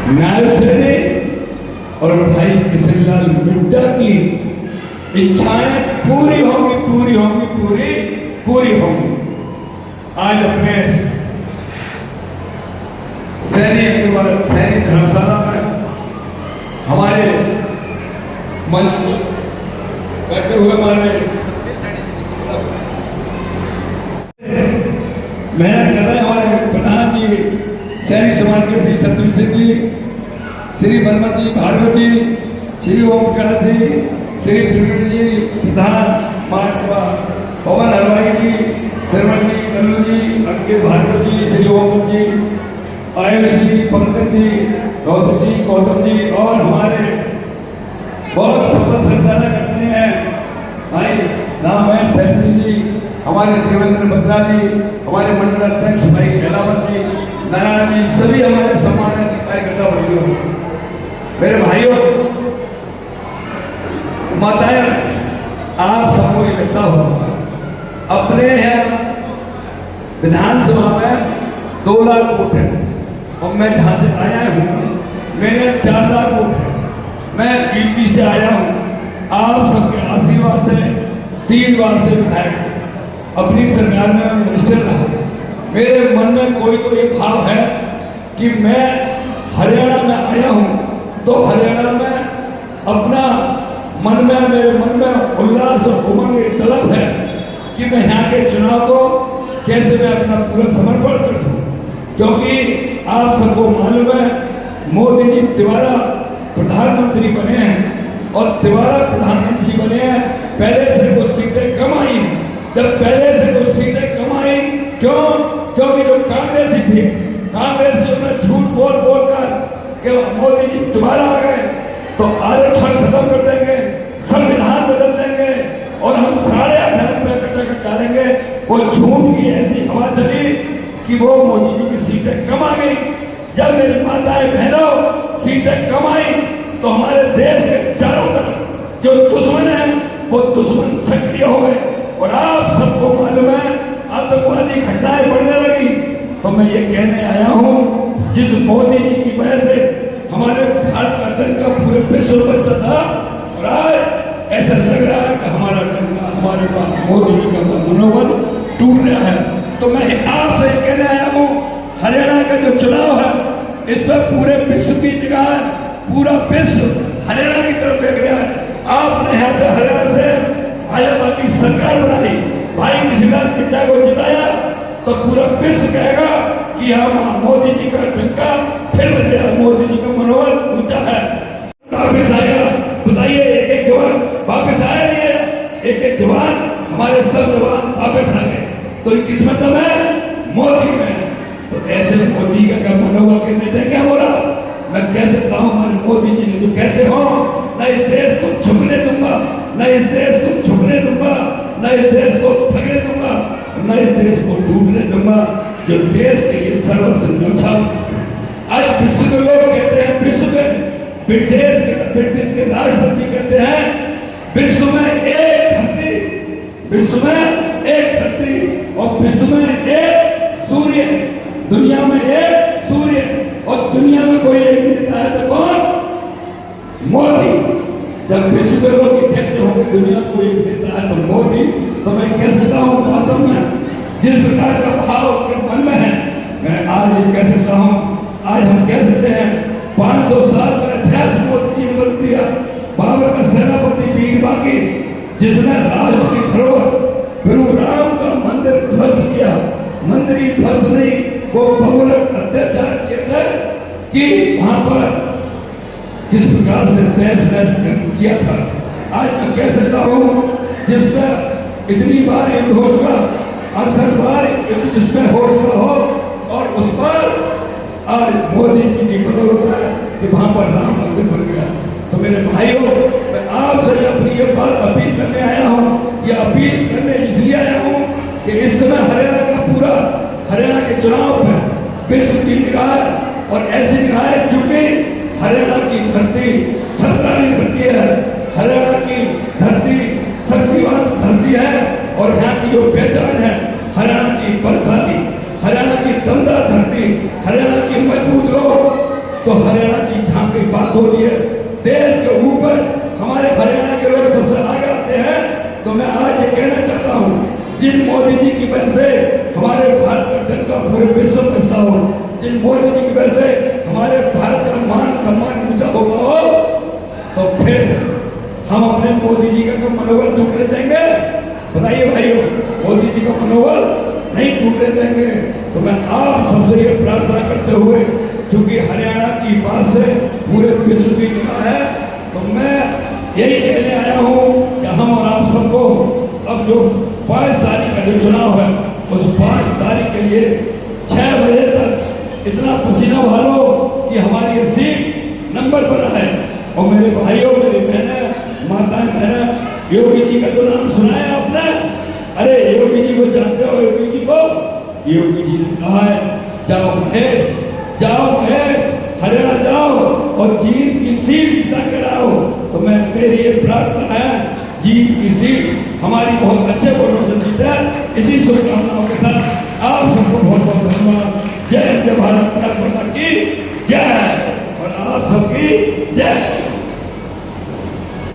नायब सैनिक और भाई किशनलाल मिड्डा की इच्छाएं पूरी होंगी, पूरी होंगी, पूरी पूरी होंगी। आज अपने सैनिक धर्मशाला में हमारे मंच बैठे हुए हमारे मेहनत कर रहे हमारे प्रधान जी सैनिक समाज के श्री सतवीर सिंह जी, श्री बलवंत जी भार्गव जी, श्री ओम प्रकाश जी, श्री त्रिवेणी जी प्रधान महासभा, पवन हलवाई जी, श्रवण जी, कल्लू जी, अंकित भार्गव जी, श्री ओम जी, आयुष जी, पंकज जी, गौतम जी और हमारे बहुत सफल संचालक करते हैं भाई राममोहन सैनी जी, हमारे देवेंद्र बत्रा जी, हमारे मंडल अध्यक्ष भाई एलावत जी, नारायण जी, सभी हमारे सम्मानित कार्यकर्ता भाइयों, मेरे भाइयों, माताएं, आप सबको ये लगता हो अपने यहाँ विधानसभा में 2 लाख वोट है और मैं जहाँ से आया हूँ मेरे 4 लाख वोट है। मैं यूपी से आया हूँ, आप सबके आशीर्वाद से 3 बार से विधायक अपनी सरकार में मिनिस्टर रहा। मेरे मन में कोई तो ये भाव है कि मैं हरियाणा में आया हूँ तो हरियाणा में अपना मन में मेरे मन में उल्लास और उमंग एक तलब है कि मैं यहाँ के चुनाव को कैसे मैं अपना पूरा समर्पण कर दूँ, क्योंकि आप सबको मालूम है मोदी जी दोबारा प्रधानमंत्री बने हैं और दोबारा प्रधानमंत्री बने हैं। पहले से कुछ सीटें कम आई, जब पहले से कुछ सीटें कम आई क्यों? क्योंकि जो कांग्रेसी थी, कांग्रेसियों ने झूठ बोल कर कि मोदी जी दोबारा आ गए तो आरक्षण खत्म कर देंगे, संविधान बदल देंगे और हम 8.5 रुपए कट डालेंगे। वो झूठ की ऐसी हवा चली कि वो मोदी जी की सीटें कम आ गई। जब मेरी माताएं बहनों सीटें कम आई तो हमारे देश के चारों तरफ जो दुश्मन है वो दुश्मन सक्रिय हो गए और आप सबको मालूम है आतंकवादी घटनाएं बढ़ने लगी। तो मैं ये कहने आया हूँ, जिस मोदी जी की वजह से हमारे भारत का डंका पूरे विश्व में बजता था और आज ऐसा लग रहा है कि हमारा डंका, हमारे पास मोदी जी का मनोबल टूट रहा है। तो मैं आपसे कहने आया हूँ, हरियाणा का जो चुनाव है इस पर पूरे विश्व की निगाह है, पूरा विश्व हरियाणा की तरफ देख रहा है। आपने यहाँ से हरियाणा से भाजपा की सरकार बनाई, भाई किशनलाल मिड्डा को जिताया तो पूरा विश्व कहेगा कि हाँ मोदी जी का डंका फिर बज गया, मोदी जी का मनोबल ऊंचा है। वापिस आएगा, बताइए एक जवान वापिस आया नहीं है, एक जवान हमारे सब जवान वापिस आ गए। तो ये किस्मत है मोदी में। तो ऐसे मोदी का मनोबल के देते क्या बोला? मैं कह सकता हूँ हमारे मोदी जी ने जो कहते हो न इस देश को झुकने दूंगा, न इस देश को झुकने दूंगा, न इस देश को थकने दूंगा, न इस देश को टूटने दूंगा, जो देश के लिए सर्वस्व न्यौछावर। आज विश्व के लोग कहते हैं, विश्व के ब्रिटिश के राष्ट्रपति कहते हैं विश्व में एक धरती, विश्व में एक धरती और विश्व में एक सूर्य, दुनिया में एक सूर्य और दुनिया में कोई एक नेता है तो कौन? मोदी। जब विश्व के लोग कहते हो कि दुनिया में कोई एक नेता है तो मोदी, तो मैं कह सकता हूँ वास्तव में जिस प्रकार का भाव के मन में है, मैं आज ये कह सकता हूँ, आज हम कह सकते हैं 500 साल का इतिहास मोदी जी ने बदल दिया। बाबर का सेनापति वीर बाकी जिसने राष्ट्र की धरोहर गुरु राम का मंदिर ध्वस्त किया, मंदिर ही ध्वस्त नहीं, वो बहुलक अत्याचार किए थे कि वहां पर किस प्रकार से तहस किया था। आज मैं कह सकता हूँ जिस पर इतनी बार युद्ध हो चुका, 68 बार युद्ध जिसमें हो चुका हो और उस पर आज मोदी जी की बदौलत है कि वहां पर राम मंदिर बन गया। तो मेरे भाइयों, मैं आपसे अपनी ये बात अपील करने आया हूँ, ये अपील करने इसलिए आया हूँ कि इस समय हरियाणा का पूरा हरियाणा के चुनाव में विश्व की निगाह और ऐसी निगाह है चूंकि हरियाणा की धरती छत्रानी धरती है, हरियाणा की धरती शक्तिवान धरती है और यहाँ की जो पहचान है हरियाणा की बरसाती, हरियाणा की दमदार धरती, हरियाणा की मजबूत लोग, तो हरियाणा हो रही है, देश के ऊपर हमारे हरियाणा के लोग सबसे आगे आते हैं। तो मैं आज ये कहना चाहता हूँ, जिन मोदी जी की वजह से हमारे भारत का डंका पूरे विश्व में बजता हो, जिन मोदी जी की वजह से हमारे भारत का मान सम्मान ऊंचा होता हो, तो फिर हम अपने मोदी जी का मनोबल टूटने देंगे? बताइए भाइयों, मोदी जी का मनोबल नहीं टूटने देंगे। तो मैं आप सबसे ये प्रार्थना करते हुए, चूंकि हरियाणा की बात से पूरे विश्व की निगाह है, तो मैं यही कहने आया हूँ कि हम और आप सबको अब जो 5 तारीख का जो चुनाव है, उस 5 तारीख के लिए 6 बजे तक इतना पसीना बहालो कि हमारी सीट नंबर पर है। और मेरे भाइयों, मेरी बहनें, माताएं, बहनें, योगी जी का तो नाम सुना है आपने? अरे योगी जी को जानते हो? योगी जी को, योगी जी ने कहा है, जाओ महेश, जाओ महेश, हरियाणा जाओ और जीत की सीट जिता कर आओ। तो मैं, मेरी ये प्रार्थना है, जीत की सीट हमारी बहुत अच्छे वोटों से जीते। इसी शुभकामनाओं के साथ आप सबको बहुत बहुत धन्यवाद। जय हिंद, भारत माता की जय, और आप सबकी जय।